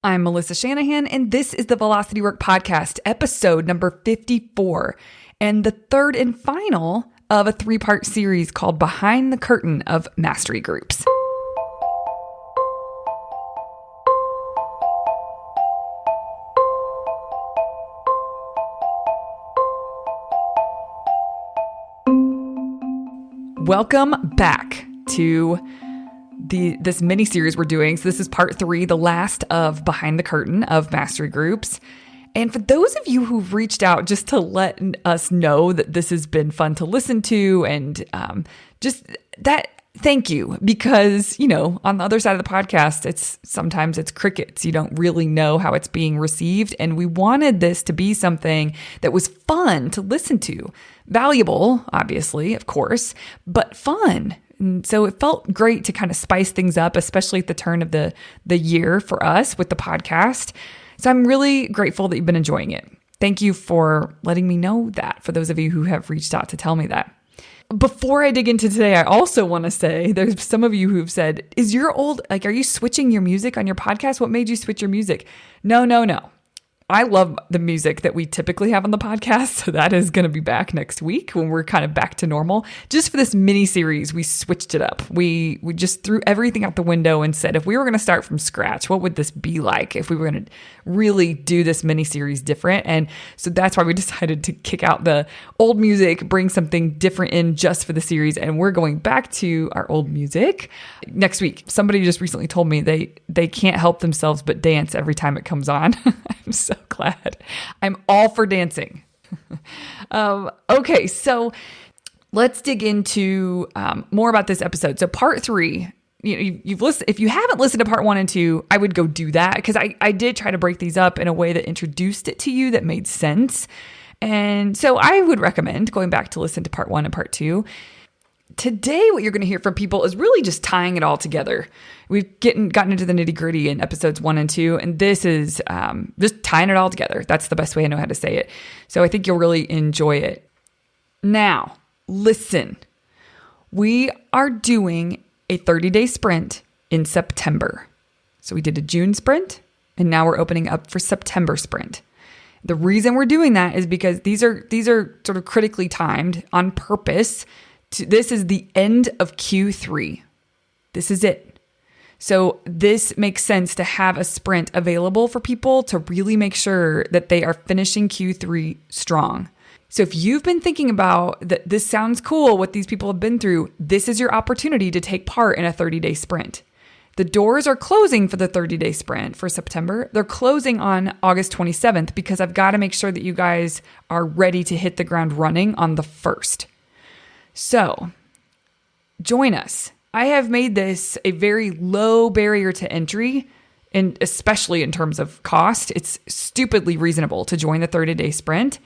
I'm Melissa Shanahan, and this is the Velocity Work Podcast, episode number 54, and the third and final of a three-part series called Behind the Curtain of Mastery Groups. Welcome back to this mini series we're doing. So this is part 3, the last of Behind the Curtain of Mastery Groups. And for those of you who've reached out just to let us know that this has been fun to listen to and just that, thank you. Because, you know, on the other side of the podcast, sometimes it's crickets. You don't really know how it's being received. And we wanted this to be something that was fun to listen to. Valuable, obviously, of course, but fun. And so it felt great to kind of spice things up, especially at the turn of the year for us with the podcast. So I'm really grateful that you've been enjoying it. Thank you for letting me know that, for those of you who have reached out to tell me that. Before I dig into today, I also want to say there's some of you who've said, are you switching your music on your podcast? What made you switch your music? No. I love the music that we typically have on the podcast, so that is going to be back next week when we're kind of back to normal. Just for this mini series, we switched it up. We just threw everything out the window and said, if we were going to start from scratch, what would this be like if we were going to really do this mini series different? And so that's why we decided to kick out the old music, bring something different in just for the series, and we're going back to our old music next week. Somebody just recently told me they can't help themselves but dance every time it comes on. I'm so glad. I'm all for dancing. Okay, so let's dig into more about this episode. So part 3, you've listened. If you haven't listened to part 1 and 2, I would go do that, because I did try to break these up in a way that introduced it to you that made sense. And so I would recommend going back to listen to part 1 and part 2. Today, what you're going to hear from people is really just tying it all together. We've gotten into the nitty gritty in episodes 1 and 2, and this is just tying it all together. That's the best way I know how to say it. So I think you'll really enjoy it. Now, listen. We are doing a 30-day sprint in September. So we did a June sprint, and now we're opening up for September sprint. The reason we're doing that is because these are sort of critically timed on purpose. This is the end of Q3. This is it. So this makes sense to have a sprint available for people to really make sure that they are finishing Q3 strong. So if you've been thinking about that, this sounds cool, what these people have been through, this is your opportunity to take part in a 30-day sprint. The doors are closing for the 30-day sprint for September. They're closing on August 27th because I've got to make sure that you guys are ready to hit the ground running on the 1st. So join us. I have made this a very low barrier to entry, and especially in terms of cost. It's stupidly reasonable to join the 30-day sprint.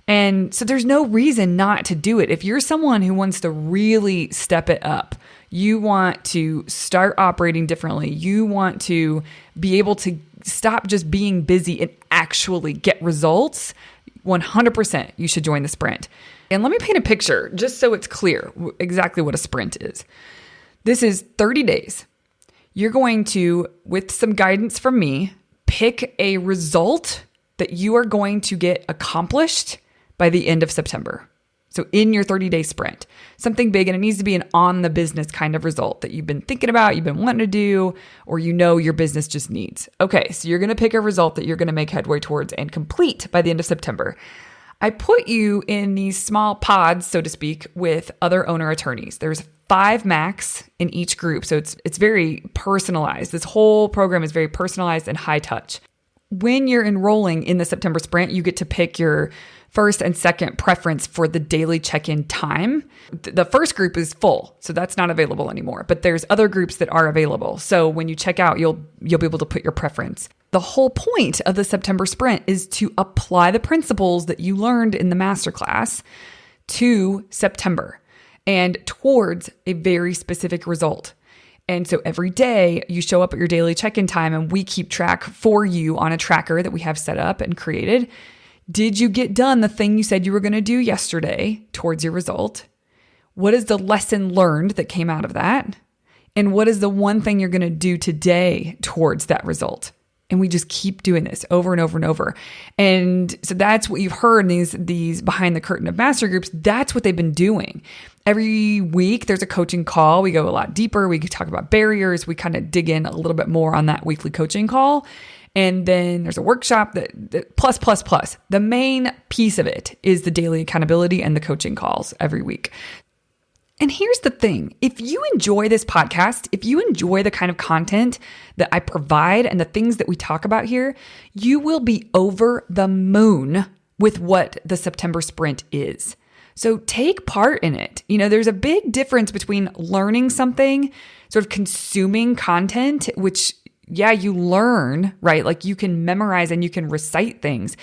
And so there's no reason not to do it. If you're someone who wants to really step it up, you want to start operating differently, you want to be able to stop just being busy and actually get results, 100% you should join the sprint. And let me paint a picture just so it's clear exactly what a sprint is. This is 30 days. You're going to, with some guidance from me, pick a result that you are going to get accomplished by the end of September. So in your 30-day sprint, something big, and it needs to be an on-the-business kind of result that you've been thinking about, you've been wanting to do, or you know your business just needs. Okay, so you're going to pick a result that you're going to make headway towards and complete by the end of September. I put you in these small pods, so to speak, with other owner attorneys. There's 5 max in each group, so it's very personalized. This whole program is very personalized and high touch. When you're enrolling in the September sprint, you get to pick your first and second preference for the daily check-in time. The first group is full, so that's not available anymore, but there's other groups that are available. So when you check out, you'll be able to put your preference. The whole point of the September sprint is to apply the principles that you learned in the masterclass to September and towards a very specific result. And so every day you show up at your daily check-in time and we keep track for you on a tracker that we have set up and created. Did you get done the thing you said you were going to do yesterday towards your result? What is the lesson learned that came out of that? And what is the one thing you're going to do today towards that result? And we just keep doing this over and over and over. And so that's what you've heard in these behind the curtain of master groups. That's what they've been doing. Every week there's a coaching call. We go a lot deeper. We talk about barriers. We kind of dig in a little bit more on that weekly coaching call. And then there's a workshop that plus. The main piece of it is the daily accountability and the coaching calls every week. And here's the thing. If you enjoy this podcast, if you enjoy the kind of content that I provide and the things that we talk about here, you will be over the moon with what the September Sprint is. So take part in it. There's a big difference between learning something, sort of consuming content, which, you learn, right? Like you can memorize and you can recite things.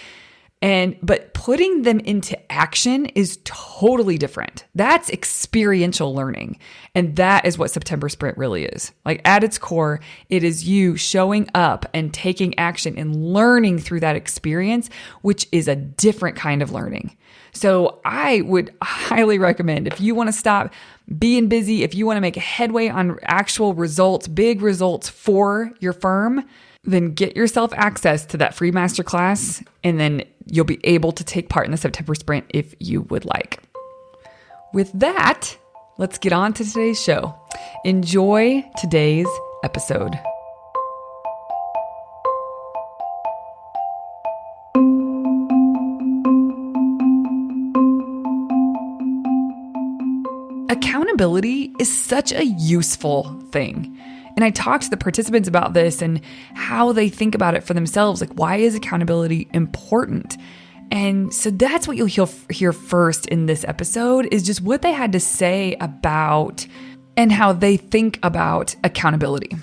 But putting them into action is totally different. That's experiential learning. And that is what September Sprint really is. Like at its core, it is you showing up and taking action and learning through that experience, which is a different kind of learning. So I would highly recommend, if you want to stop being busy, if you want to make a headway on actual results, big results for your firm, then get yourself access to that free masterclass, and then you'll be able to take part in the September Sprint if you would like. With that, let's get on to today's show. Enjoy today's episode. Accountability is such a useful thing. And I talked to the participants about this and how they think about it for themselves. Like, why is accountability important? And so that's what you'll hear first in this episode, is just what they had to say about and how they think about accountability.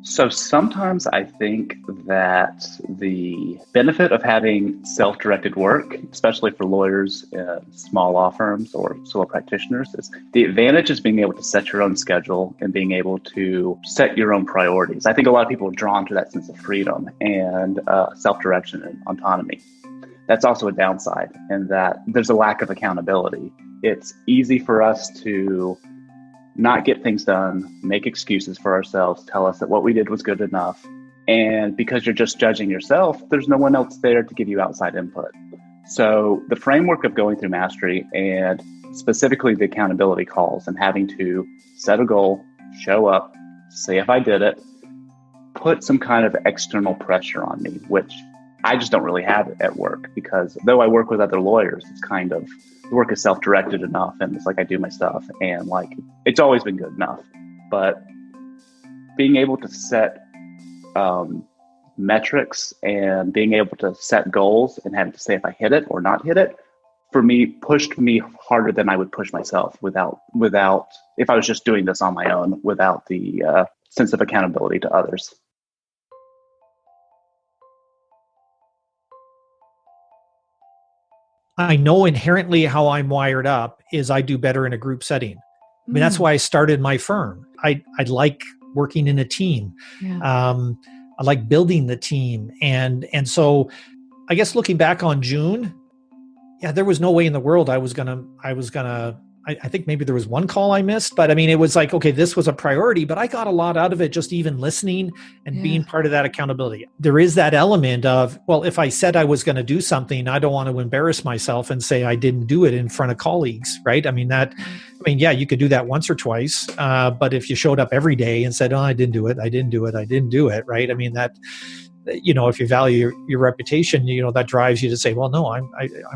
So sometimes I think that the benefit of having self-directed work, especially for lawyers, small law firms or solo practitioners, is the advantage is being able to set your own schedule and being able to set your own priorities. I think a lot of people are drawn to that sense of freedom and self-direction and autonomy. That's also a downside in that there's a lack of accountability. It's easy for us to not get things done, make excuses for ourselves, tell us that what we did was good enough. And because you're just judging yourself, there's no one else there to give you outside input. So the framework of going through mastery, and specifically the accountability calls and having to set a goal, show up, say if I did it, put some kind of external pressure on me, which I just don't really have at work, because though I work with other lawyers, it's kind of, the work is self-directed enough, and it's like I do my stuff, and like it's always been good enough. But being able to set metrics and being able to set goals and having to say if I hit it or not hit it, for me, pushed me harder than I would push myself without if I was just doing this on my own without the sense of accountability to others. I know inherently how I'm wired up is I do better in a group setting. I mean, that's why I started my firm. I like working in a team. Yeah. I like building the team. And so I guess looking back on June, there was no way in the world I was gonna, I think maybe there was one call I missed, but I mean, it was like, okay, this was a priority, but I got a lot out of it, just even listening and being part of that accountability. There is that element of, well, if I said I was going to do something, I don't want to embarrass myself and say I didn't do it in front of colleagues, right? You could do that once or twice, but if you showed up every day and said, oh, I didn't do it, right? I mean, that, if you value your reputation, that drives you to say, well, no, I'm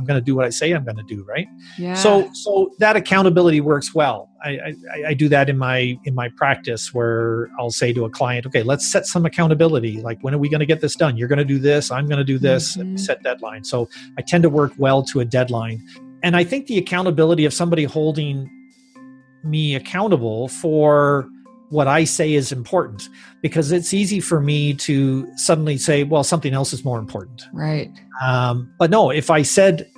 going to do what I say I'm going to do. Right. Yeah. So that accountability works well. I do that in my practice, where I'll say to a client, okay, let's set some accountability. Like, when are we going to get this done? You're going to do this. I'm going to do this. Mm-hmm. Set deadline. So I tend to work well to a deadline. And I think the accountability of somebody holding me accountable for what I say is important, because it's easy for me to suddenly say, well, something else is more important. Right. But no, if I said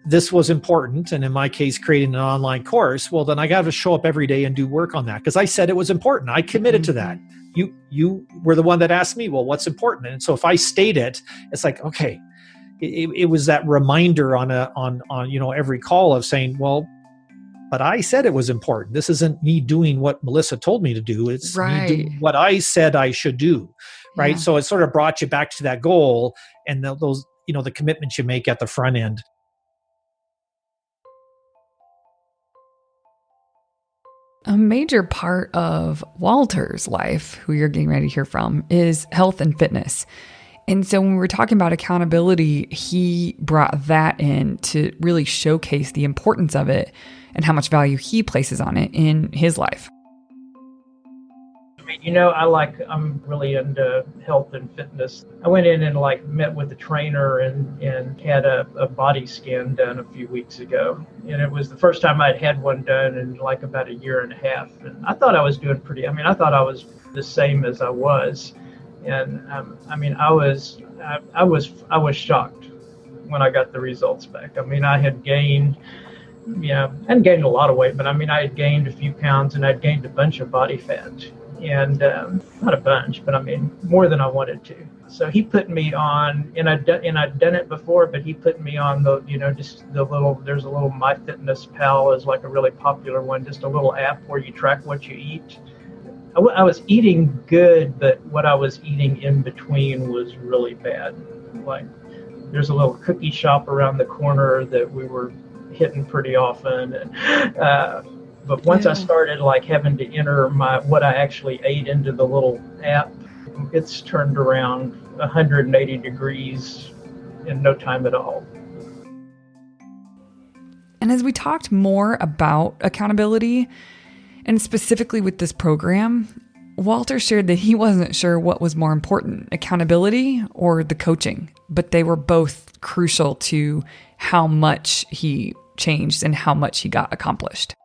this was important, and in my case, creating an online course, well, then I got to show up every day and do work on that, because I said it was important. I committed to that. You were the one that asked me, well, what's important? And so if I state it, it's like, okay, it was that reminder on every call of saying, well, but I said it was important. This isn't me doing what Melissa told me to do. It's me doing what I said I should do. Right. So it sort of brought you back to that goal and those, the commitments you make at the front end. A major part of Walter's life, who you're getting ready to hear from, is health and fitness. And so when we were talking about accountability, he brought that in to really showcase the importance of it and how much value he places on it in his life. I mean, I'm really into health and fitness. I went in and met with the trainer and had a body scan done a few weeks ago. And it was the first time I'd had one done in about a year and a half. And I thought I was doing I thought I was the same as I was. And I was shocked when I got the results back. I had gained, I hadn't gained a lot of weight, but I had gained a few pounds and I'd gained a bunch of body fat. And not a bunch, but more than I wanted to. So he put me on, and I'd done it before, but he put me on there's a little MyFitnessPal is a really popular one, just a little app where you track what you eat. I was eating good, but what I was eating in between was really bad. There's a little cookie shop around the corner that we were hitting pretty often, and but once I started having to enter what I actually ate into the little app, it's turned around 180 degrees in no time at all. And as we talked more about accountability, and specifically with this program, Walter shared that he wasn't sure what was more important, accountability or the coaching, but they were both crucial to how much he changed and how much he got accomplished.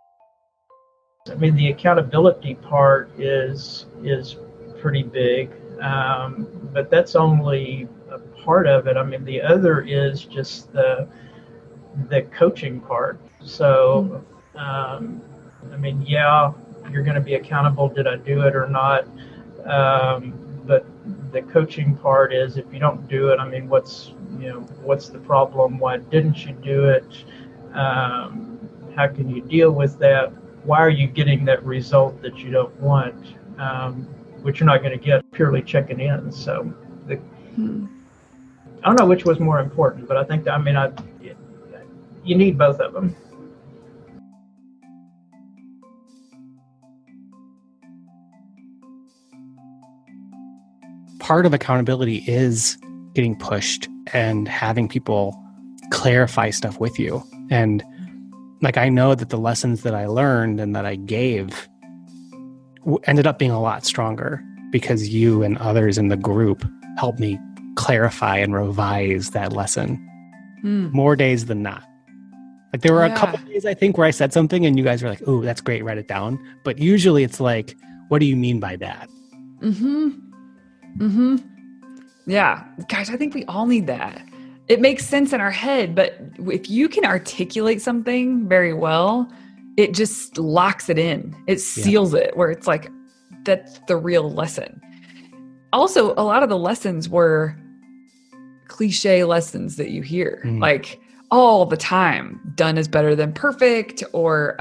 The accountability part is pretty big, but that's only a part of it. The other is just the coaching part. So, you're going to be accountable. Did I do it or not? But the coaching part is if you don't do it, what's the problem? Why didn't you do it? How can you deal with that? Why are you getting that result that you don't want, which you're not going to get purely checking in? So I don't know which was more important, but I think you need both of them. Part of accountability is getting pushed and having people clarify stuff with you. And I know that the lessons that I learned and that I gave ended up being a lot stronger because you and others in the group helped me clarify and revise that lesson more days than not. There were a couple of days, I think, where I said something and you guys were like, "Oh, that's great, write it down." But usually it's what do you mean by that? Yeah. Gosh, I think we all need that. It makes sense in our head, but if you can articulate something very well, it just locks it in. It seals it where it's that's the real lesson. Also, a lot of the lessons were cliche lessons that you hear, all the time. Done is better than perfect, or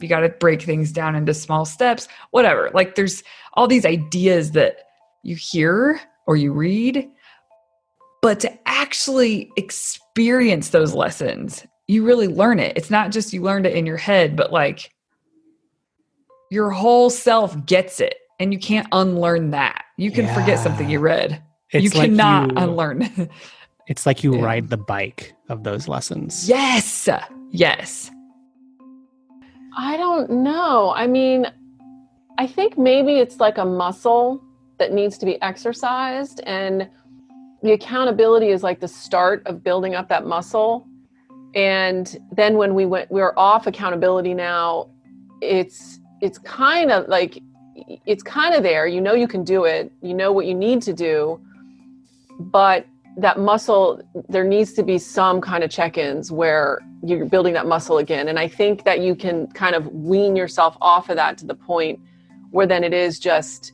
you got to break things down into small steps, whatever. There's all these ideas that you hear or you read, but to actually experience those lessons, you really learn it. It's not just you learned it in your head, but your whole self gets it, and you can't unlearn that. You can forget something you read. You cannot unlearn. It's like you ride the bike of those lessons. Yes. Yes. I don't know. I think maybe it's like a muscle that needs to be exercised, and the accountability is the start of building up that muscle. And then when we're off accountability now, it's kind of there. You can do it. You know what you need to do, but that muscle, there needs to be some kind of check-ins where you're building that muscle again. And I think that you can kind of wean yourself off of that to the point where then it is just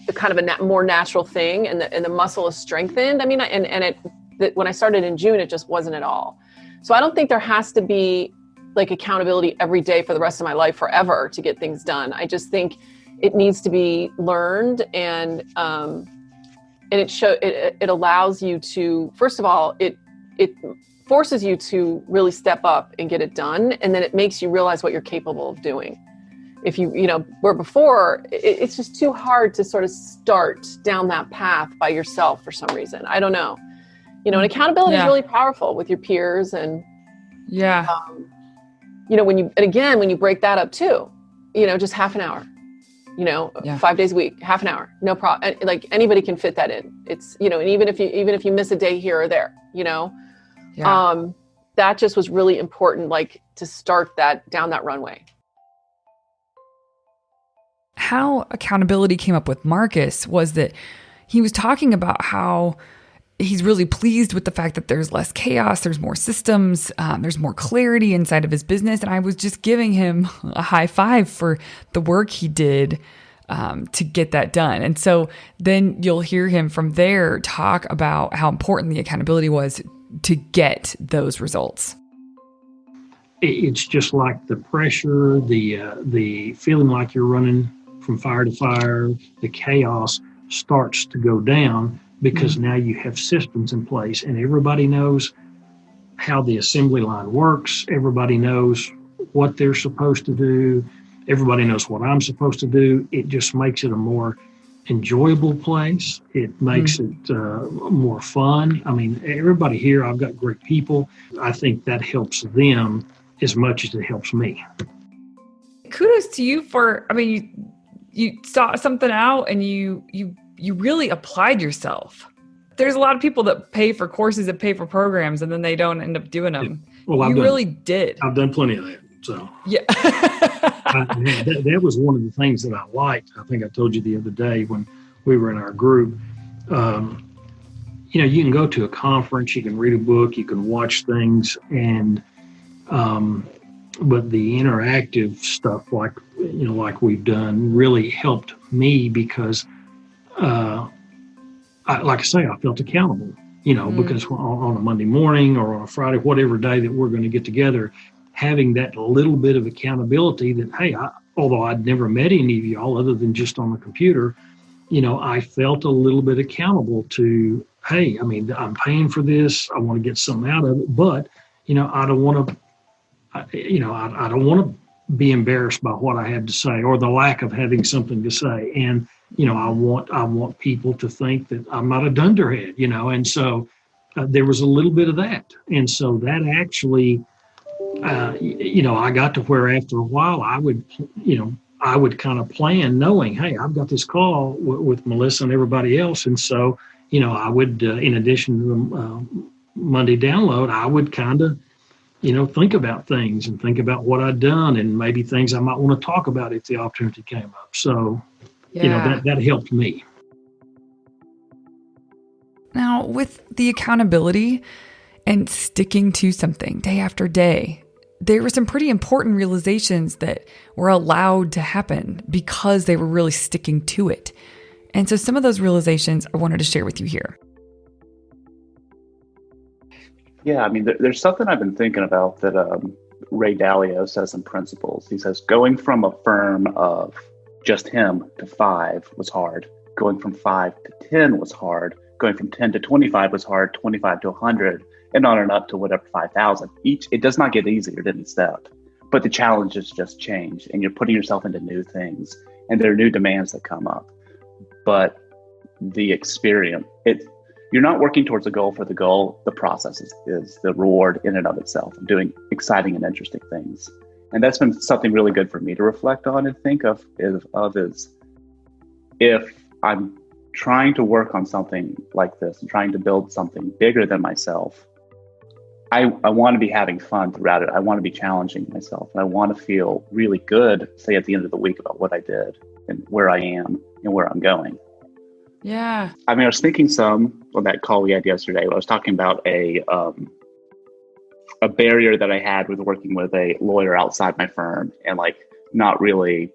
the kind of a more natural thing, and the muscle is strengthened. When I started in June, it just wasn't at all. So I don't think there has to be like accountability every day for the rest of my life forever to get things done. I just think it needs to be learned, and it allows you to, first of all, it forces you to really step up and get it done, and then it makes you realize what you're capable of doing. If where before it's just too hard to sort of start down that path by yourself for some reason. I don't know. And accountability is really powerful with your peers, and when you break that up too, just half an hour, 5 days a week, half an hour, no problem. Like anybody can fit that in. It's, and even if you miss a day here or there, that just was really important, like to start that down that runway. How accountability came up with Marcus was that he was talking about how he's really pleased with the fact that there's less chaos, there's more systems, there's more clarity inside of his business. And I was just giving him a high five for the work he did to get that done. And so then you'll hear him from there talk about how important the accountability was to get those results. It's just like the pressure, the feeling like you're running from fire to fire, the chaos starts to go down because now you have systems in place and everybody knows how the assembly line works. Everybody knows what they're supposed to do. Everybody knows what I'm supposed to do. It just makes it a more enjoyable place. It makes it more fun. I mean, everybody here, I've got great people. I think that helps them as much as it helps me. Kudos to you for, you saw something out and you really applied yourself. There's a lot of people that pay for courses, that pay for programs, and then they don't end up doing them. Well, you really did. I've done plenty of that. So yeah, that was one of the things that I liked. I think I told you the other day when we were in our group. You can go to a conference, you can read a book, you can watch things, and but the interactive stuff, like we've done, really helped me because, like I say, I felt accountable. Because on a Monday morning or on a Friday, whatever day that we're going to get together, having that little bit of accountability that, hey, although I'd never met any of y'all other than just on the computer, I felt a little bit accountable to, hey, I'm paying for this. I want to get something out of it, but, I don't want to, I don't want to be embarrassed by what I have to say or the lack of having something to say. And, I want people to think that I'm not a dunderhead, and so there was a little bit of that. And so that actually, I got to where after a while I would kind of plan knowing, hey, I've got this call with Melissa and everybody else. And so, I would, in addition to the Monday download, I would kind of, think about things and think about what I'd done and maybe things I might want to talk about if the opportunity came up. So, that helped me. Now, with the accountability and sticking to something day after day, there were some pretty important realizations that were allowed to happen because they were really sticking to it. And so some of those realizations I wanted to share with you here. Yeah, there's something I've been thinking about that Ray Dalio says in Principles. He says, going from a firm of just him to 5 was hard. Going from 5 to 10 was hard. Going from 10 to 25 was hard. 25 to 100, and on and up to whatever 5,000. It does not get easier at any step, but the challenges just change, and you're putting yourself into new things, and there are new demands that come up. But the experience, you're not working towards a goal for the goal. The process is the reward in and of itself of doing exciting and interesting things. And that's been something really good for me to reflect on and think of is if I'm trying to work on something like this and trying to build something bigger than myself, I want to be having fun throughout it. I want to be challenging myself, and I want to feel really good, say at the end of the week, about what I did and where I am and where I'm going. Yeah. I was thinking some on that call we had yesterday. I was talking about a barrier that I had with working with a lawyer outside my firm and not really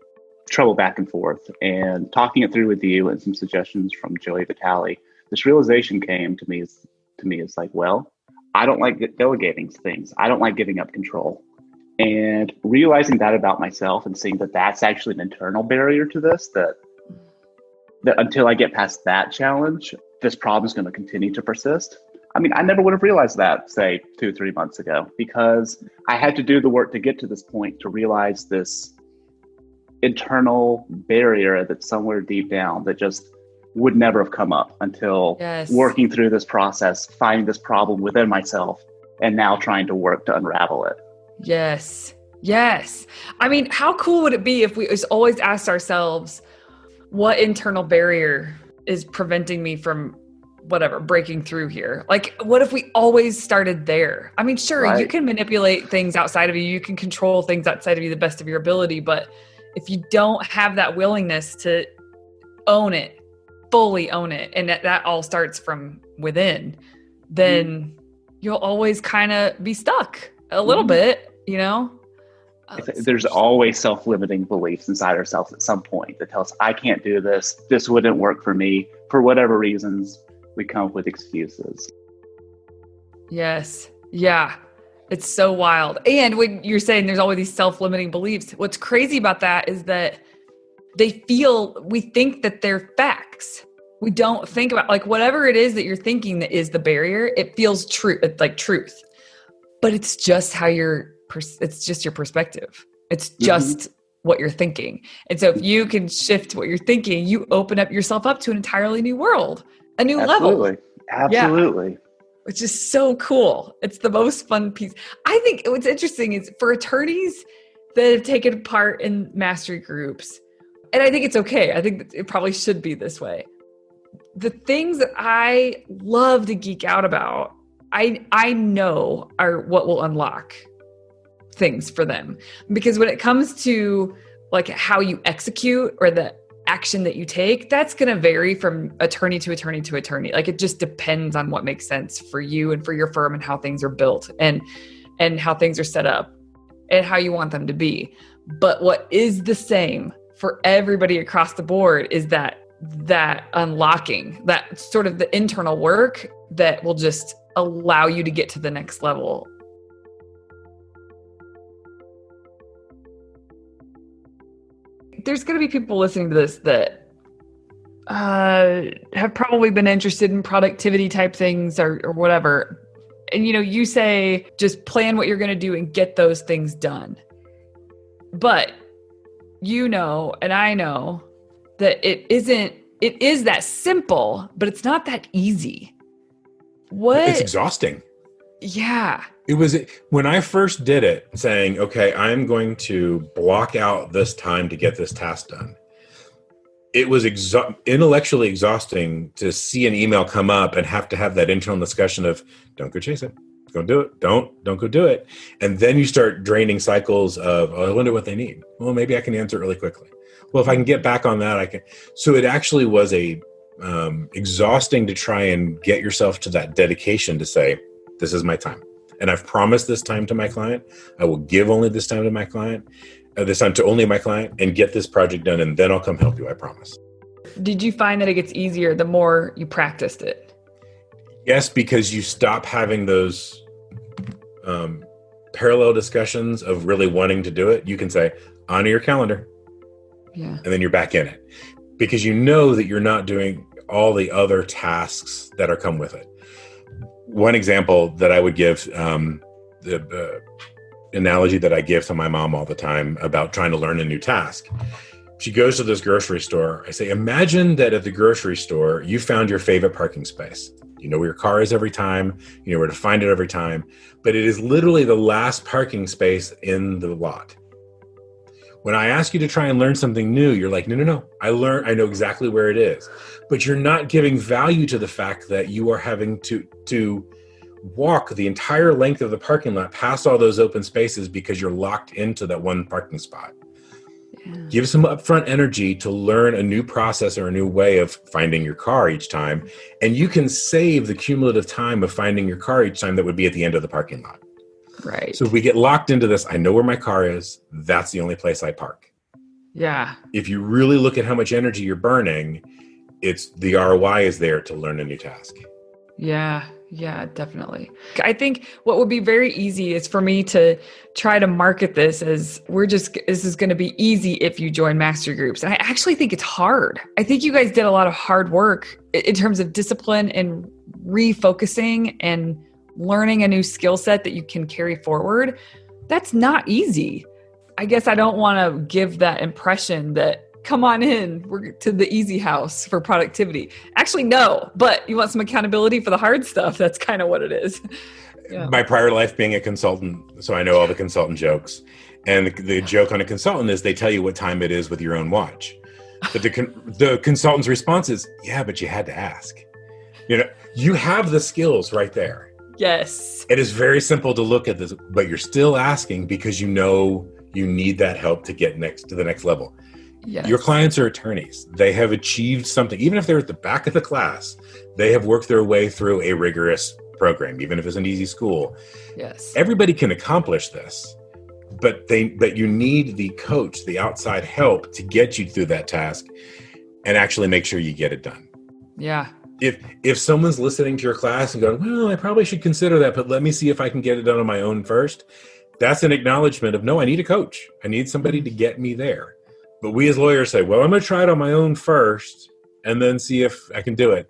trouble back and forth, and talking it through with you and some suggestions from Joey Vitale. This realization came to me is well, I don't like delegating things. I don't like giving up control. And realizing that about myself and seeing that that's actually an internal barrier to this, that until I get past that challenge, this problem is going to continue to persist. I mean, I never would have realized that, say, 2-3 months ago, because I had to do the work to get to this point to realize this internal barrier that's somewhere deep down that just would never have come up until working through this process, finding this problem within myself, and now trying to work to unravel it. Yes. Yes. I mean, how cool would it be if we always asked ourselves, what internal barrier is preventing me from whatever, breaking through here? Like, what if we always started there? I mean, sure, you can manipulate things outside of you. You can control things outside of you the best of your ability. But if you don't have that willingness to own it, fully own it, and that all starts from within, then you'll always kind of be stuck a little bit, you know? There's always self-limiting beliefs inside ourselves at some point that tell us, I can't do this. This wouldn't work for me. For whatever reasons, we come up with excuses. Yes. Yeah. It's so wild. And when you're saying there's always these self-limiting beliefs, what's crazy about that is that we think that they're facts. We don't think about, like, whatever it is that you're thinking that is the barrier, it feels true. It's like truth, but it's just it's just your perspective. It's just what you're thinking. And so if you can shift what you're thinking, you open up yourself up to an entirely new world, a new level. Absolutely. Yeah. Which is so cool. It's the most fun piece. I think what's interesting is for attorneys that have taken part in mastery groups, and I think it's okay. I think it probably should be this way. The things that I love to geek out about, I know are what will unlock things for them. Because when it comes to like how you execute or the action that you take, that's going to vary from attorney to attorney to attorney. Like, it just depends on what makes sense for you and for your firm and how things are built and how things are set up and how you want them to be. But what is the same for everybody across the board is that unlocking, that sort of the internal work that will just allow you to get to the next level. There's going to be people listening to this that have probably been interested in productivity type things or whatever. And, you say just plan what you're going to do and get those things done. But and I know that it is that simple, but it's not that easy. It's exhausting. Yeah. It was when I first did it, saying, okay, I'm going to block out this time to get this task done. It was intellectually exhausting to see an email come up and have to have that internal discussion of, don't go chase it. Go do it. Don't go do it. And then you start draining cycles of, I wonder what they need. Well, maybe I can answer it really quickly. Well, if I can get back on that, I can. So it actually was exhausting to try and get yourself to that dedication to say, this is my time. And I've promised this time to my client. I will give only this time to my client, this time to only my client, and get this project done. And then I'll come help you. I promise. Did you find that it gets easier the more you practiced it? Yes, because you stop having those parallel discussions of really wanting to do it. You can say, honor your calendar. Yeah. And then you're back in it because you know that you're not doing all the other tasks that are come with it. One example that I would give, the analogy that I give to my mom all the time about trying to learn a new task. She goes to this grocery store. I say, imagine that at the grocery store, you found your favorite parking space. You know where your car is every time. You know where to find it every time. But it is literally the last parking space in the lot. When I ask you to try and learn something new, you're like, no. I know exactly where it is. But you're not giving value to the fact that you are having to walk the entire length of the parking lot past all those open spaces because you're locked into that one parking spot. Yeah. Give some upfront energy to learn a new process or a new way of finding your car each time. And you can save the cumulative time of finding your car each time that would be at the end of the parking lot. Right. So if we get locked into this, I know where my car is. That's the only place I park. Yeah. If you really look at how much energy you're burning, it's the ROI is there to learn a new task. Yeah. Yeah, definitely. I think what would be very easy is for me to try to market this as this is going to be easy if you join mastery groups. And I actually think it's hard. I think you guys did a lot of hard work in terms of discipline and refocusing and learning a new skill set that you can carry forward. That's not easy. I guess I don't want to give that impression that come on in, we're to the easy house for productivity. Actually, no, but you want some accountability for the hard stuff. That's kind of what it is. Yeah. My prior life being a consultant, so I know all the consultant jokes. And the joke on a consultant is they tell you what time it is with your own watch. But the consultant's response is, yeah, but you had to ask. You have the skills right there. Yes. It is very simple to look at this, but you're still asking because you know you need that help to get to the next level. Yes. Your clients are attorneys. They have achieved something. Even if they're at the back of the class, they have worked their way through a rigorous program, even if it's an easy school. Yes. Everybody can accomplish this, but you need the coach, the outside help to get you through that task and actually make sure you get it done. Yeah. If someone's listening to your class and going, well, I probably should consider that, but let me see if I can get it done on my own first. That's an acknowledgement of, no, I need a coach. I need somebody to get me there. But we as lawyers say, well, I'm going to try it on my own first and then see if I can do it.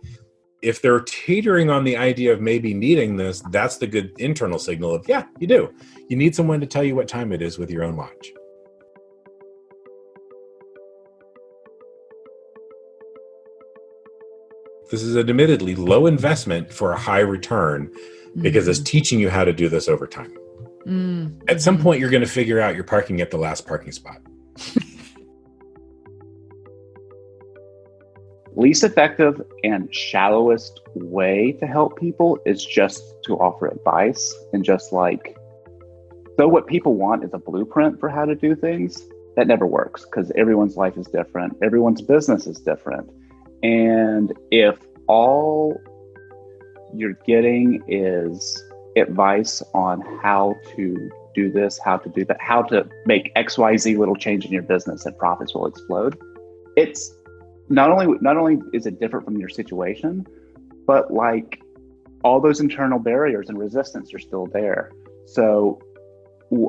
If they're teetering on the idea of maybe needing this, that's the good internal signal of, yeah, you do. You need someone to tell you what time it is with your own watch. This is an admittedly low investment for a high return because it's teaching you how to do this over time. Mm-hmm. At some point, you're going to figure out you're parking at the last parking spot. Least effective and shallowest way to help people is just to offer advice and just though what people want is a blueprint for how to do things, that never works because everyone's life is different. Everyone's business is different. And if all you're getting is advice on how to do this, how to do that, how to make XYZ little change in your business and profits will explode, it's not only is it different from your situation, but all those internal barriers and resistance are still there. So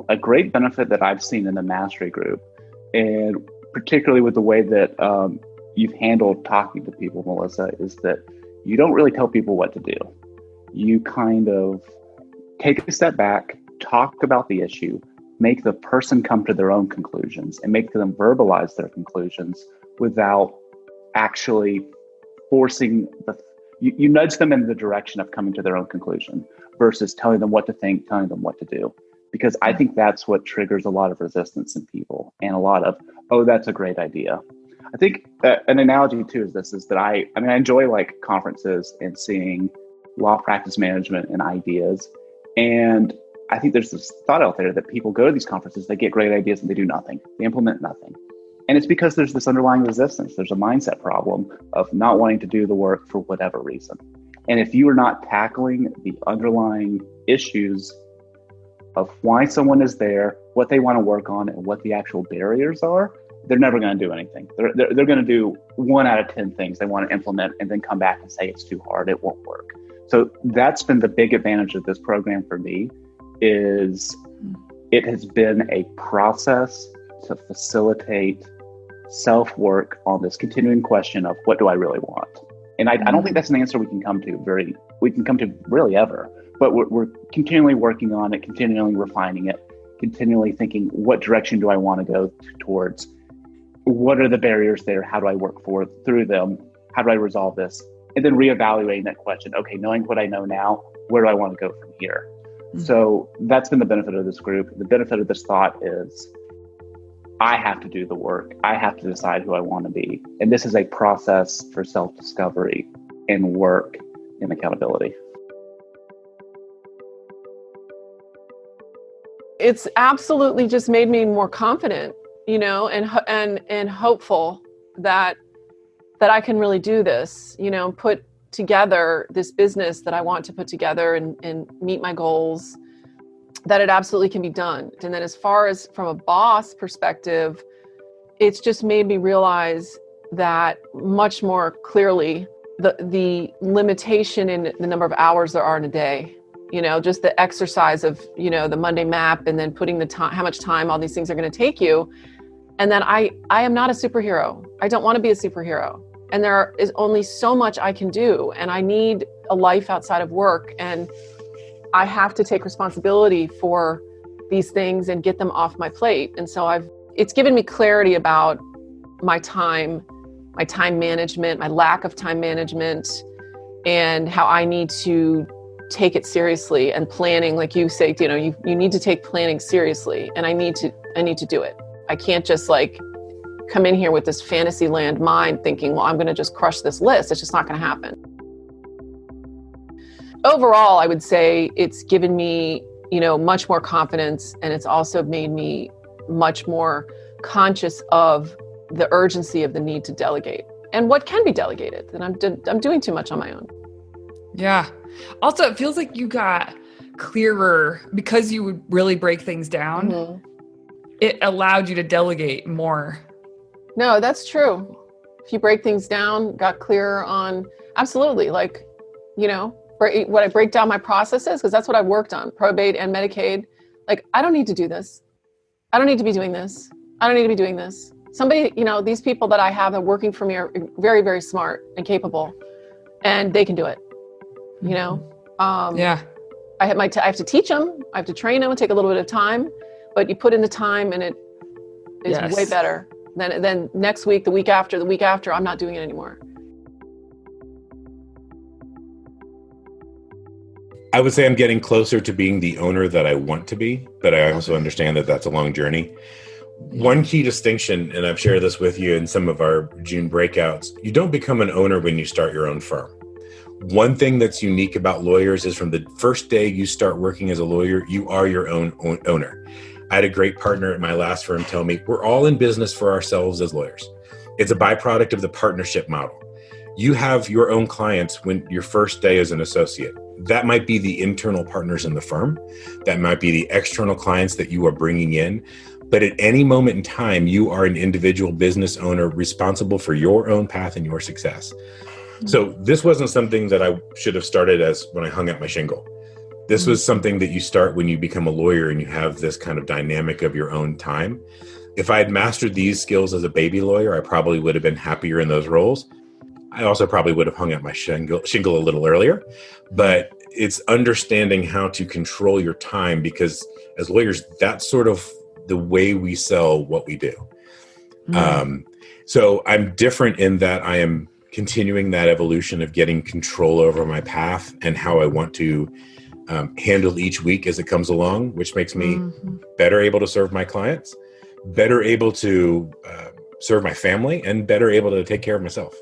a great benefit that I've seen in the mastery group, and particularly with the way that you've handled talking to people, Melissa, is that you don't really tell people what to do. You kind of take a step back, talk about the issue, make the person come to their own conclusions and make them verbalize their conclusions without actually forcing you nudge them in the direction of coming to their own conclusion versus telling them what to think, telling them what to do. Because I think that's what triggers a lot of resistance in people and a lot of, oh, that's a great idea. I think an analogy too is that I enjoy conferences and seeing law practice management and ideas. And I think there's this thought out there that people go to these conferences, they get great ideas and they do nothing. They implement nothing. And it's because there's this underlying resistance. There's a mindset problem of not wanting to do the work for whatever reason. And if you are not tackling the underlying issues of why someone is there, what they want to work on, and what the actual barriers are, they're never going to do anything. They're going to do 1 out of 10 things they want to implement and then come back and say it's too hard, it won't work. So that's been the big advantage of this program for me, is it has been a process to facilitate self-work on this continuing question of what do I really want? And I don't think that's an answer we can come to really ever, but we're continually working on it, continually refining it, continually thinking, what direction do I want to go towards? What are the barriers there? How do I work through them? How do I resolve this? And then reevaluating that question. Okay, knowing what I know now, where do I want to go from here? Mm-hmm. So that's been the benefit of this group. The benefit of this thought is I have to do the work. I have to decide who I want to be. And this is a process for self-discovery and work and accountability. It's absolutely just made me more confident, and hopeful that I can really do this, put together this business that I want to put together and meet my goals, that it absolutely can be done. And then as far as from a boss perspective, it's just made me realize that much more clearly the limitation in the number of hours there are in a day. Just the exercise of, the Monday map, and then putting the time, how much time all these things are going to take you. And then I am not a superhero. I don't want to be a superhero. And there is only so much I can do. And I need a life outside of work. And I have to take responsibility for these things and get them off my plate. And so it's given me clarity about my time management, my lack of time management, and how I need to take it seriously, and planning, like you say, you need to take planning seriously, and I need to do it. I can't just like come in here with this fantasy land mind thinking, well, I'm going to just crush this list. It's just not going to happen. Overall, I would say it's given me, much more confidence, and it's also made me much more conscious of the urgency of the need to delegate and what can be delegated. And I'm doing too much on my own. Yeah. Also, it feels like you got clearer because you would really break things down. Mm-hmm. It allowed you to delegate more. No, that's true. If you break things down, got clearer on, absolutely. Like, what I break down my processes, because that's what I've worked on, probate and Medicaid. Like, I don't need to do this. I don't need to be doing this. I don't need to be doing this. Somebody, these people that I have that are working for me are very, very smart and capable, and they can do it. Yeah. I have to teach them. I have to train them. It take a little bit of time, but you put in the time, and it is way better than next week, the week after, I'm not doing it anymore. I would say I'm getting closer to being the owner that I want to be, but I also understand that that's a long journey. One key distinction, and I've shared this with you in some of our June breakouts, you don't become an owner when you start your own firm. One thing that's unique about lawyers is from the first day you start working as a lawyer, you are your own owner. I had a great partner at my last firm tell me, we're all in business for ourselves as lawyers. It's a byproduct of the partnership model. You have your own clients when your first day as an associate. That might be the internal partners in the firm. That might be the external clients that you are bringing in. But at any moment in time, you are an individual business owner responsible for your own path and your success. So this wasn't something that I should have started as when I hung out my shingle. This was something that you start when you become a lawyer and you have this kind of dynamic of your own time. If I had mastered these skills as a baby lawyer, I probably would have been happier in those roles. I also probably would have hung out my shingle a little earlier, but it's understanding how to control your time, because as lawyers, that's sort of the way we sell what we do. So I'm different in that I am continuing that evolution of getting control over my path and how I want to handle each week as it comes along, which makes me better able to serve my clients, better able to serve my family, and better able to take care of myself.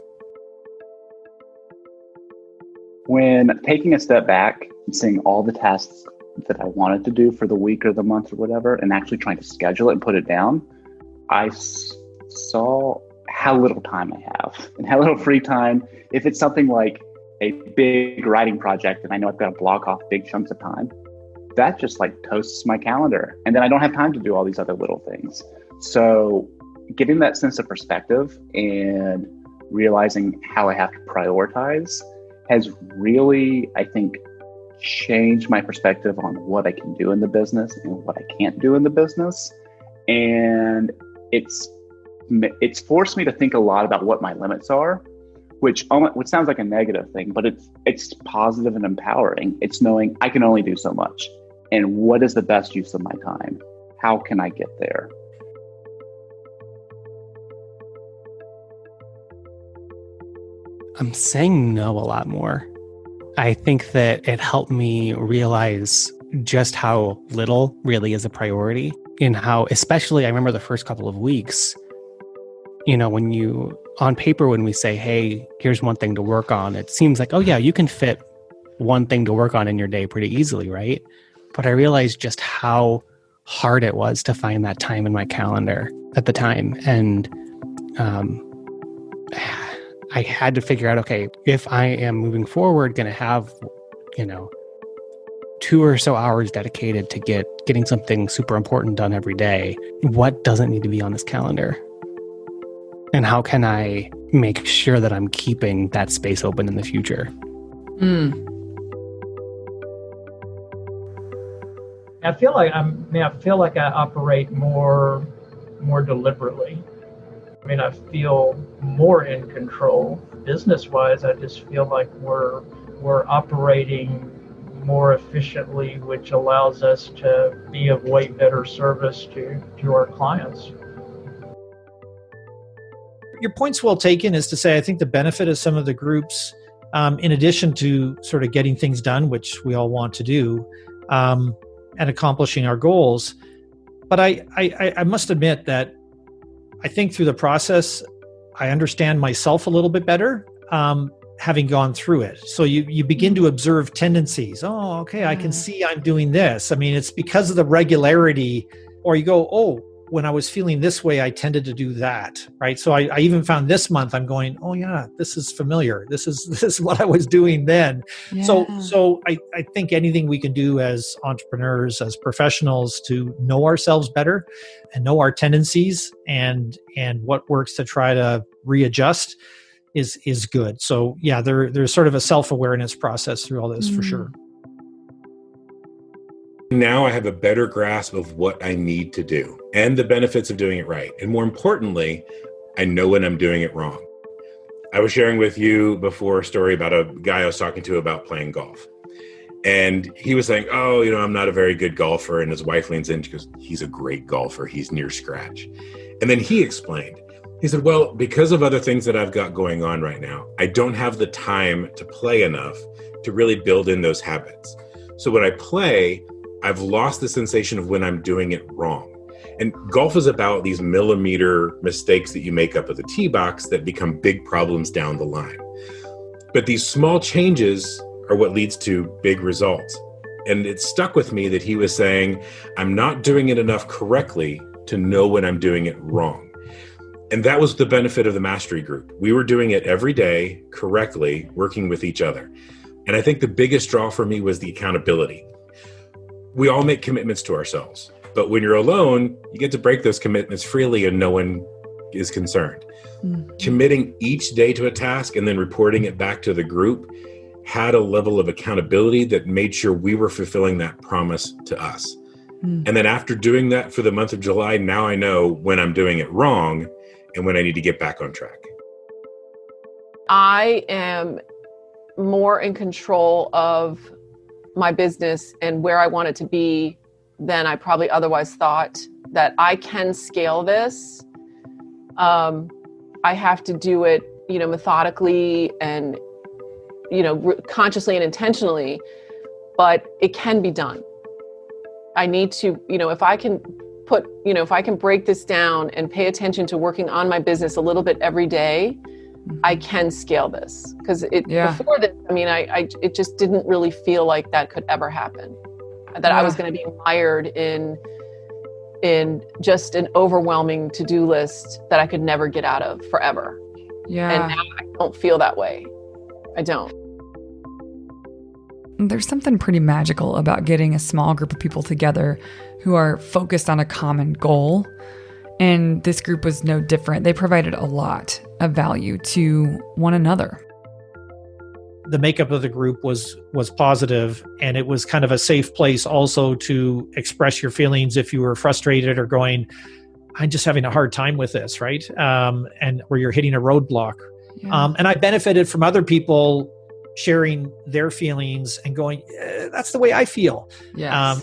When taking a step back and seeing all the tasks that I wanted to do for the week or the month or whatever, and actually trying to schedule it and put it down, I saw how little time I have and how little free time. If it's something like a big writing project and I know I've got to block off big chunks of time, that just like toasts my calendar. And then I don't have time to do all these other little things. So getting that sense of perspective and realizing how I have to prioritize has really, I think, changed my perspective on what I can do in the business and what I can't do in the business. And it's forced me to think a lot about what my limits are, which sounds like a negative thing, but it's positive and empowering. It's knowing I can only do so much, and what is the best use of my time? How can I get there? I'm saying no a lot more. I think that it helped me realize just how little really is a priority, and how, especially I remember the first couple of weeks, when you, on paper, when we say, hey, here's one thing to work on, it seems like, oh yeah, you can fit one thing to work on in your day pretty easily, right? But I realized just how hard it was to find that time in my calendar at the time. And I had to figure out, okay, if I am moving forward, going to have, 2 or so hours dedicated to getting something super important done every day, what doesn't need to be on this calendar? And how can I make sure that I'm keeping that space open in the future. I feel like I operate more deliberately. I mean, I feel more in control. Business-wise, I just feel like we're operating more efficiently, which allows us to be of way better service to our clients. Your point's well taken, is to say, I think the benefit of some of the groups, in addition to sort of getting things done, which we all want to do, and accomplishing our goals. But I must admit that I think through the process, I understand myself a little bit better, having gone through it. So you begin to observe tendencies. Oh, okay, I can see I'm doing this. I mean, it's because of the regularity, or you go, oh, when I was feeling this way, I tended to do that, right? So I even found this month, I'm going, oh yeah, this is familiar. This is what I was doing then. Yeah. So I think anything we can do as entrepreneurs, as professionals, to know ourselves better and know our tendencies and what works to try to readjust is good. So yeah, there's sort of a self-awareness process through all this for sure. Now I have a better grasp of what I need to do and the benefits of doing it right. And more importantly, I know when I'm doing it wrong. I was sharing with you before a story about a guy I was talking to about playing golf. And he was saying, oh, I'm not a very good golfer. And his wife leans in, she goes, he's a great golfer. He's near scratch. And then he explained, he said, well, because of other things that I've got going on right now, I don't have the time to play enough to really build in those habits. So when I play, I've lost the sensation of when I'm doing it wrong. And golf is about these millimeter mistakes that you make up at the tee box that become big problems down the line. But these small changes are what leads to big results. And it stuck with me that he was saying, I'm not doing it enough correctly to know when I'm doing it wrong. And that was the benefit of the mastery group. We were doing it every day correctly, working with each other. And I think the biggest draw for me was the accountability. We all make commitments to ourselves, but when you're alone, you get to break those commitments freely and no one is concerned. Mm-hmm. Committing each day to a task and then reporting it back to the group had a level of accountability that made sure we were fulfilling that promise to us. Mm-hmm. And then after doing that for the month of July, now I know when I'm doing it wrong and when I need to get back on track. I am more in control of my business and where I want it to be than I probably otherwise thought. That I can scale this. I have to do it, methodically and, consciously and intentionally, but it can be done. I need to, if I can break this down and pay attention to working on my business a little bit every day, I can scale this. Because before this, it just didn't really feel like that could ever happen. That I was going to be mired in just an overwhelming to-do list that I could never get out of forever. Yeah. And now I don't feel that way. I don't. There's something pretty magical about getting a small group of people together who are focused on a common goal. And this group was no different. They provided a lot of value to one another. The makeup of the group was positive, and it was kind of a safe place also to express your feelings if you were frustrated or going, I'm just having a hard time with this, right? And where you're hitting a roadblock. Yeah. And I benefited from other people sharing their feelings and going, that's the way I feel. Yes.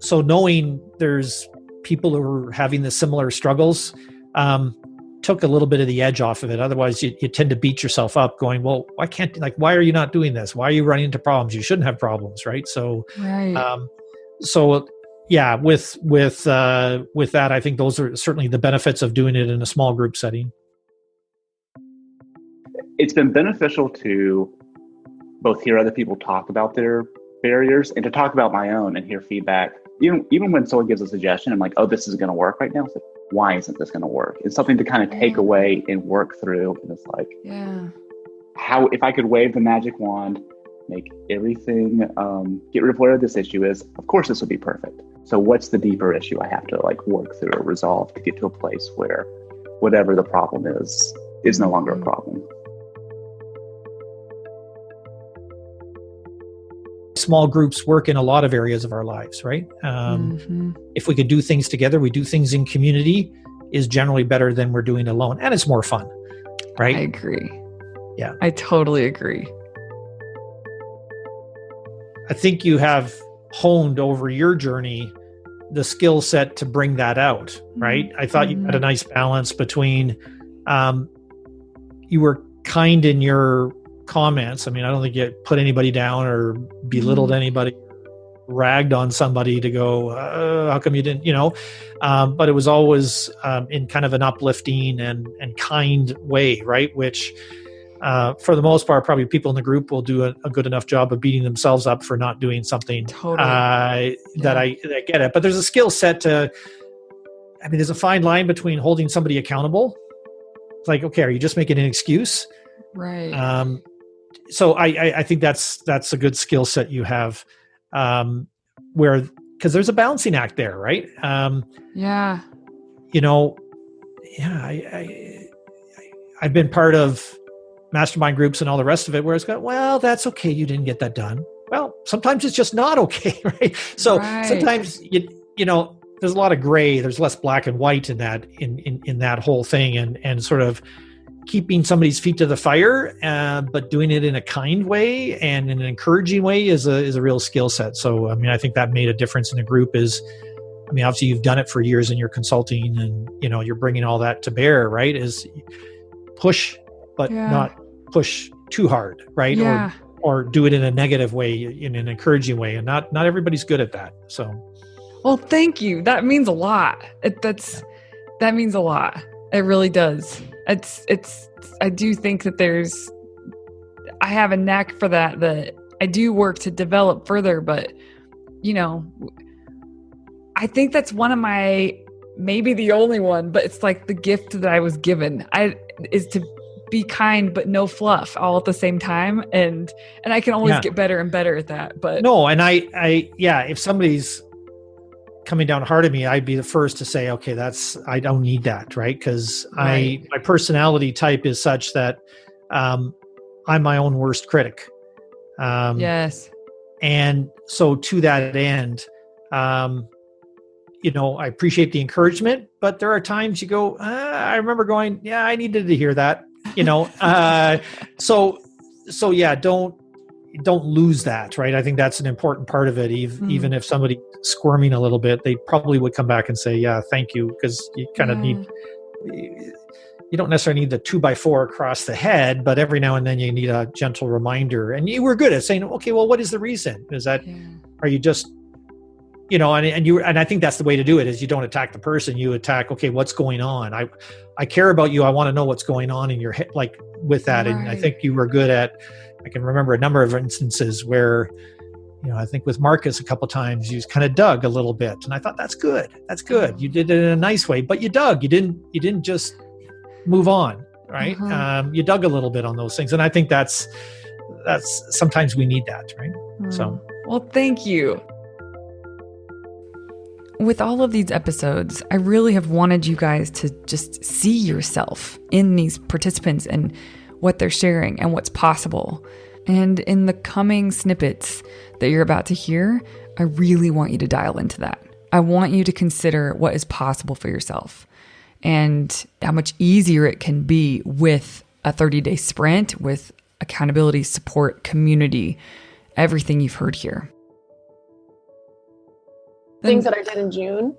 So knowing there's people who are having the similar struggles took a little bit of the edge off of it. Otherwise, you tend to beat yourself up going, well, why are you not doing this? Why are you running into problems? You shouldn't have problems, right? So, yeah, with that, I think those are certainly the benefits of doing it in a small group setting. It's been beneficial to both hear other people talk about their barriers and to talk about my own and hear feedback. Even when someone gives a suggestion, I'm like, oh, this is going to work right now. It's like, why isn't this going to work? It's something to kind of take away and work through. And it's like, how, if I could wave the magic wand, make everything, get rid of whatever this issue is, of course this would be perfect. So what's the deeper issue I have to work through or resolve to get to a place where whatever the problem is no longer a problem. Small groups work in a lot of areas of our lives, right? If we could do things together, we do things in community is generally better than we're doing alone. And it's more fun, right? I agree. Yeah. I totally agree. I think you have honed over your journey the skill set to bring that out, right? I thought you had a nice balance between you were kind in your comments. I mean, I don't think you put anybody down or belittled anybody, ragged on somebody to go, how come you didn't, but it was always in kind of an uplifting and kind way, right? Which for the most part, probably people in the group will do a good enough job of beating themselves up for not doing something that I get it. But there's a skill set there's a fine line between holding somebody accountable. It's like, okay, are you just making an excuse? Right. So I think that's a good skill set you have, because there's a balancing act there, right? I've been part of mastermind groups and all the rest of it where it's got, well, that's okay, you didn't get that done. Well, sometimes it's just not okay, right? So sometimes there's a lot of gray, there's less black and white in that in that whole thing, and sort of keeping somebody's feet to the fire, but doing it in a kind way and in an encouraging way is a real skill set. So, I think that made a difference in the group obviously you've done it for years in your consulting and, you're bringing all that to bear, right? Is push, but not push too hard, right? Yeah. Or do it in a negative way, in an encouraging way. And not everybody's good at that. So. Well, thank you. That means a lot. That means a lot. It really does. I do think that I have a knack for that I do work to develop further, but I think that's one of my, maybe the only one, but it's like the gift that I was given is to be kind, but no fluff all at the same time. And I can always get better and better at that, but no. And if somebody's coming down hard at me, I'd be the first to say, okay, I don't need that, right? Because my personality type is such that I'm my own worst critic. Yes. And so to that end, I appreciate the encouragement, but there are times you go, I remember going, yeah, I needed to hear that, so yeah, don't lose that, right? I think that's an important part of it. Even if somebody squirming a little bit, they probably would come back and say, yeah, thank you. Because you kind of you don't necessarily need the 2x4 across the head, but every now and then you need a gentle reminder. And you were good at saying, okay, well, what is the reason? Is that, are you just, and I think that's the way to do it, is you don't attack the person, you attack, okay, what's going on? I care about you. I want to know what's going on in your head, like with that. Right. And I think you were good at, I can remember a number of instances where, I think with Marcus a couple of times, you kind of dug a little bit. And I thought, that's good. That's good. You did it in a nice way, but you dug, you didn't just move on, right? You dug a little bit on those things. And I think that's sometimes we need that, right? So, well, thank you. With all of these episodes, I really have wanted you guys to just see yourself in these participants and what they're sharing and what's possible. And in the coming snippets that you're about to hear, I really want you to dial into that. I want you to consider what is possible for yourself and how much easier it can be with a 30-day sprint, with accountability, support, community, everything you've heard here. Things that I did in June,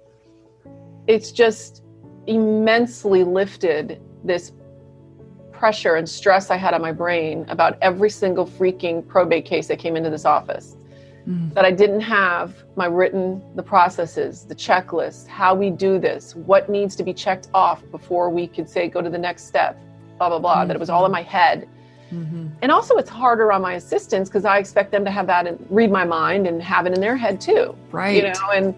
it's just immensely lifted this pressure and stress I had on my brain about every single freaking probate case that came into this office. That I didn't have the processes, the checklist, how we do this, what needs to be checked off before we could say, go to the next step, blah, blah, blah, that it was all in my head. And also it's harder on my assistants because I expect them to have that and read my mind and have it in their head too. Right. And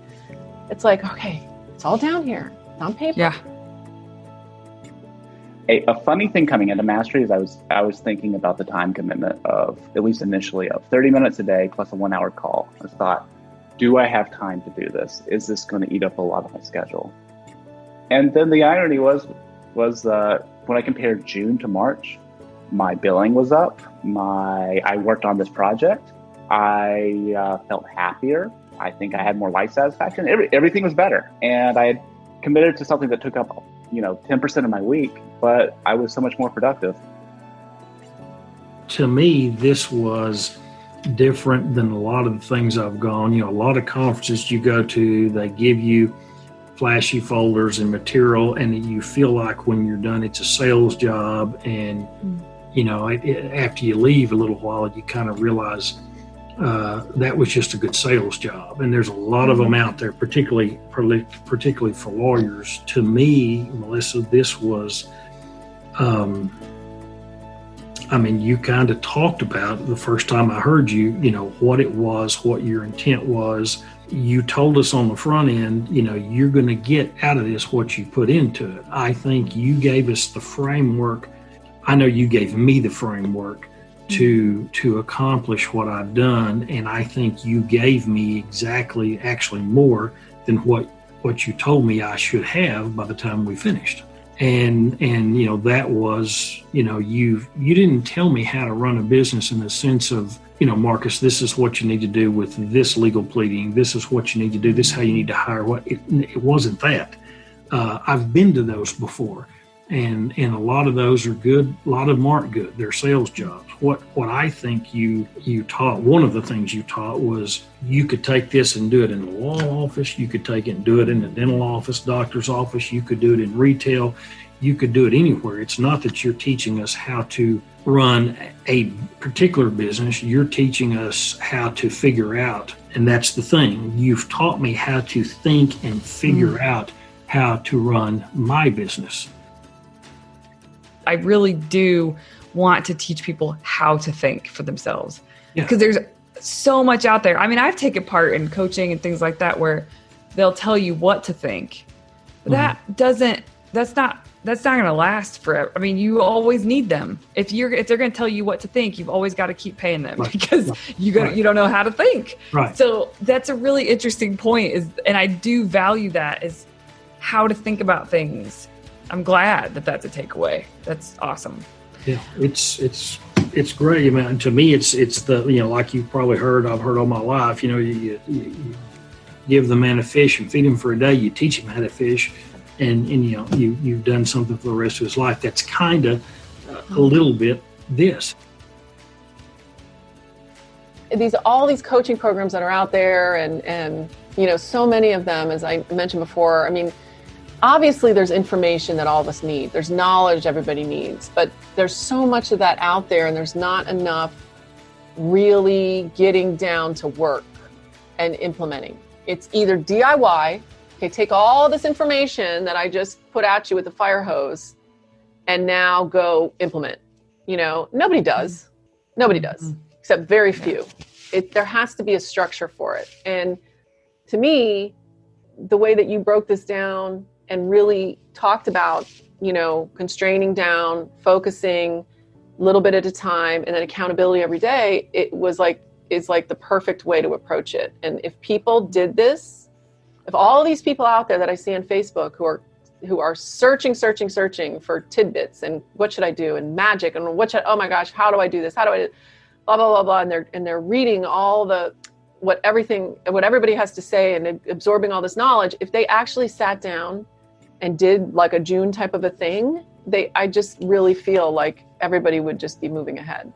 it's like, okay, it's all down here. It's on paper. Yeah. A funny thing coming into Mastery is I was thinking about the time commitment of, at least initially, of 30 minutes a day plus a 1 hour call. I thought, do I have time to do this? Is this going to eat up a lot of my schedule? And then the irony was, was when I compared June to March, my billing was up. I worked on this project. I felt happier. I think I had more life satisfaction. Everything was better. And I had committed to something that took up, 10% of my week, but I was so much more productive. To me, this was different than a lot of the things I've gone. A lot of conferences you go to, they give you flashy folders and material, and you feel like when you're done, it's a sales job. And, after you leave a little while, you kind of realize that was just a good sales job. And there's a lot of them out there, particularly for lawyers. To me, Melissa, this was, you kind of talked about the first time I heard you, what it was, what your intent was. You told us on the front end, you're going to get out of this what you put into it. I think you gave us the framework. I know you gave me the framework to accomplish what I've done. And I think you gave me actually more than what you told me I should have by the time we finished. And that was, you didn't tell me how to run a business in the sense of, Marcus, this is what you need to do with this legal pleading. This is what you need to do. This is how you need to hire. It wasn't that. I've been to those before. And a lot of those are good. A lot of them aren't good. They're sales jobs. What I think you taught, one of the things you taught was you could take this and do it in the law office. You could take it and do it in the dental office, doctor's office. You could do it in retail. You could do it anywhere. It's not that you're teaching us how to run a particular business. You're teaching us how to figure out, and that's the thing. You've taught me how to think and figure out how to run my business. I really do want to teach people how to think for themselves, because there's so much out there. I've taken part in coaching and things like that where they'll tell you what to think, but that's not going to last forever. You always need them. If they're going to tell you what to think, you've always got to keep paying them because you don't know how to think. Right. So that's a really interesting point and I do value that, is how to think about things. I'm glad that that's a takeaway. That's awesome. Yeah, it's great. To me, it's the, like you've probably heard, I've heard all my life, you give the man a fish and feed him for a day, you teach him how to fish, and you've done something for the rest of his life. That's kind of a little bit this. All these coaching programs that are out there and so many of them, as I mentioned before, obviously there's information that all of us need. There's knowledge everybody needs, but there's so much of that out there and there's not enough really getting down to work and implementing. It's either DIY, okay, take all this information that I just put at you with the fire hose and now go implement. Nobody does, except very few. There has to be a structure for it. And to me, the way that you broke this down and really talked about, constraining down, focusing a little bit at a time, and then accountability every day, is like the perfect way to approach it. And if people did this, if all these people out there that I see on Facebook who are searching for tidbits and what should I do and magic and oh my gosh, how do I do this? How do I do blah, blah, blah, blah. And they're reading all what everybody has to say and absorbing all this knowledge. If they actually sat down and did like a June type of a thing, I just really feel like everybody would just be moving ahead.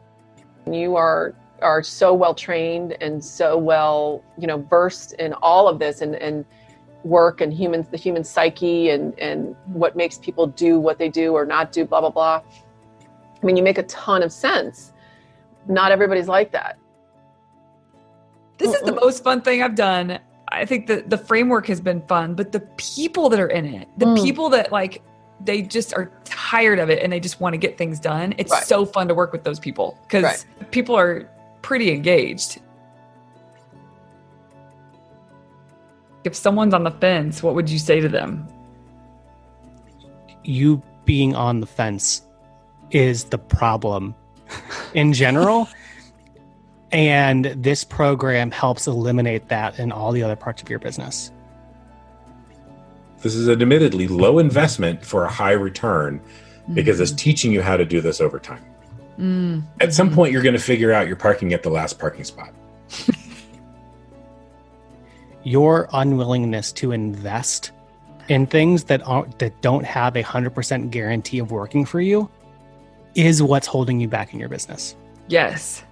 You are so well trained and so well, versed in all of this and work and the human psyche and what makes people do what they do or not do, blah, blah, blah. You make a ton of sense. Not everybody's like that. This is the most fun thing I've done. I think the framework has been fun, but the people that are in it, the people that they just are tired of it and they just want to get things done. It's so fun to work with those people because people are pretty engaged. If someone's on the fence, what would you say to them? You being on the fence is the problem in general. And this program helps eliminate that in all the other parts of your business. This is an admittedly low investment for a high return because it's teaching you how to do this over time. At some point, you're going to figure out you're parking at the last parking spot. Your unwillingness to invest in things that don't have 100% guarantee of working for you is what's holding you back in your business. Yes.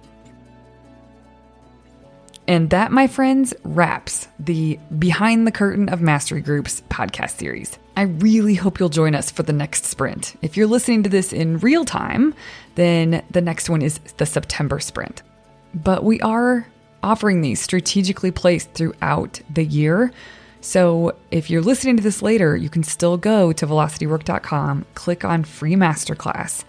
And that, my friends, wraps the Behind the Curtain of Mastery Groups podcast series. I really hope you'll join us for the next sprint. If you're listening to this in real time, then the next one is the September sprint. But we are offering these strategically placed throughout the year. So if you're listening to this later, you can still go to velocitywork.com, click on free masterclass,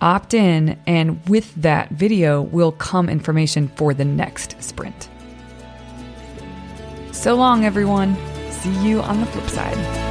opt in, and with that video will come information for the next sprint. So long, everyone. See you on the flip side.